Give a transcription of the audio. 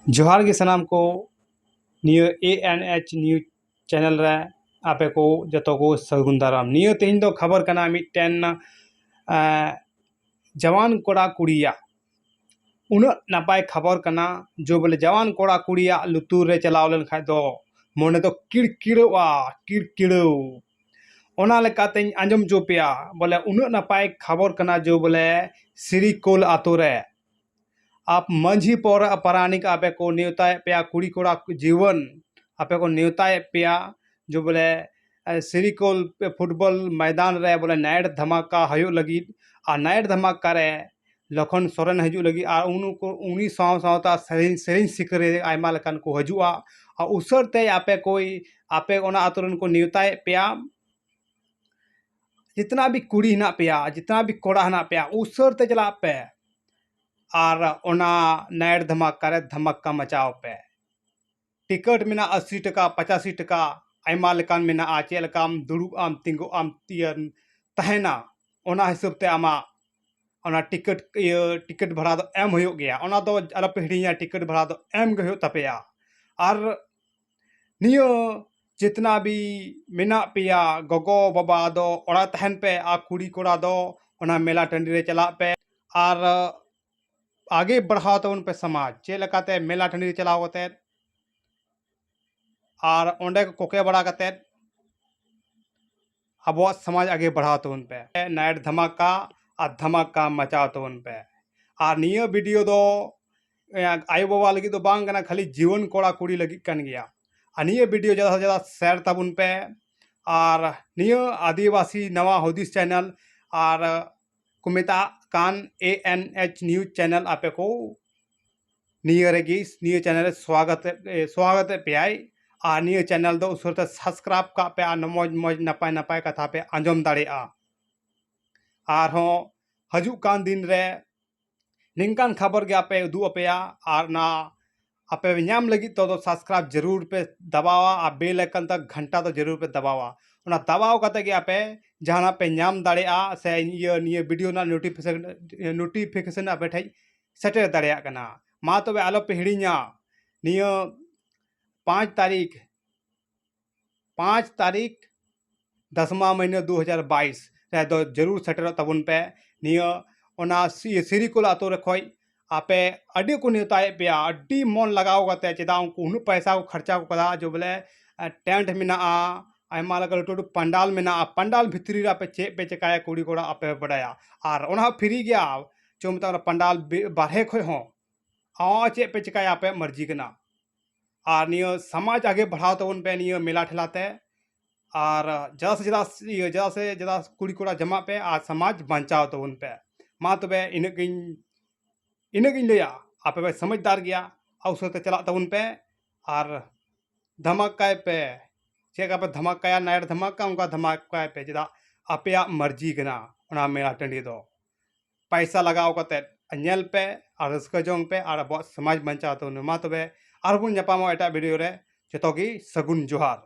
जोहार गे सनाम को neo ANH news channel रे आपे को जतो को सगुन दाराम नियो तेहिं दो खबर कना मिटेन जवान कोड़ा कुड़िया उन नापाय खबर कना जो बोले जवान कोड़ा कुड़िया लुतुर रे चलाव लेन खाय दो मोने तो किड़किड़वा किड़किड़ो ओना लेकातें आंजम चोपिया बोले उन नापाय खबर कना जो बोले सिरिकोल आतो रे आप मंझी परानिक आपे को न्योताए पे कुड़ी कोड़ा जीवन आपे को न्योताए पे जो बोले सिरिकोल फुटबॉल मैदान रे बोले नाइट धमाका हयो लगी आ नाइट धमाका रे लखन सोरेन हजू लगी आ उनी सावता सेरिन सिकरे आयमा लकान को हजुआ आ उसरते आपे कोई आपे ओना आतुरन को न्योताए पे जितना भी कुड़ी हना पे जितना भी कोड़ा हना पे उसरते चला पे और ओना नाइट धमाका रे धमाका मचाओ पे टिकट में 80 टका 85 टका आयमा लेकान में चेल काम दुड़ुब आम तिंगु आम तियन तहना ओना हिसाब ते आमा ओना टिकट भाड़ा दो एम होयो गया ओना दो अलप हिड़िया टिकट भाड़ा दो एम गयो तपेया और नियो जितना भी मेना पेया गोगो बाबा दो ओड़ा तहन पे आ कुड़ी कोड़ा दो ओना मेला टंडी रे चला पे और आगे बढ़ाओ तो उन पे समाज चेलकाते मेला टंडी रे चलाओ कते और ओंडे कोके बड़ा कते अब समाज आगे बढ़ाओ तो उन पे नाइट धमाका और धमाका मचाओ तो उन पे और नियो वीडियो दो आयो बाबा लगी तो बांग कना खाली जीवन कोड़ा कुड़ी लगी कन गया और नियो वीडियो ज़्यादा से ज़्यादा शेयर तबुन पे और नियो आदिवासी नवा हुदिस चैनल और कुमिता कान ANH न्यूज चैनल आपे को नियो रेगी नियो चैनल स्वागत पे आई आ नियो चैनल दो उसरते सब्सक्राइब का पे आ मौज मौज नपाय नपाय कथा पे आंजम दाड़े आर हो हजू कान दिन रे निंकान खबर के आपे उदू अपेया और ना आपे नाम लगी तो सब्सक्राइब जरूर पे दबावा आ बेल आइकन तक घंटा तो जरूर पे दबावा ओना दबाव कते के आपे जहाना पे नाम दाड़े से नियो वीडियो ना नोटिफिकेशन आपे ठे सेटर दाड़े कना मा तबे आलो पे हिड़िया नियो 5 तारीख 10वां महीने 2022 रे दो जरूर सेटर तबुन पे नियो ओना सिरिकोल आतो रे खोय आपे अडी को नेताए पे अडी मन लगाओ कते चेदा उनको उन पैसा को खर्चा को कदा जो बोले टेंट मेना आयमा लगा टोटो पंडाल मेना पंडाल भितरी आपे चे पे चकाया कुड़ी कोड़ा आपे बड़ाया और ओना फ्री गया जो मत पंडाल बारहे खोय हो चे पे चकाया आपे मर्जी कना और नियो समाज आगे बढ़ाओ तो उन पे नियो मेला ठेलाते और ज़्यादा से ज़्यादा कुड़ी कोड़ा जमा पे और समाज बचाओ तो उन पे मा तबे इनगिन लिया आपे पे समझदार गया और उसते चला तबुन पे और धमाका पे चेका पे धमाका नाइट धमाका उनका धमाका पे चेदा आपे मर्जी कना ओना मेला टंडी दो पैसा लगाओ कते नेल पे और रस्का जोंग पे और अब समाज बचाओ तो मा तबे और बुन जपामो एटा वीडियो रे जतो की सगुन जोहार।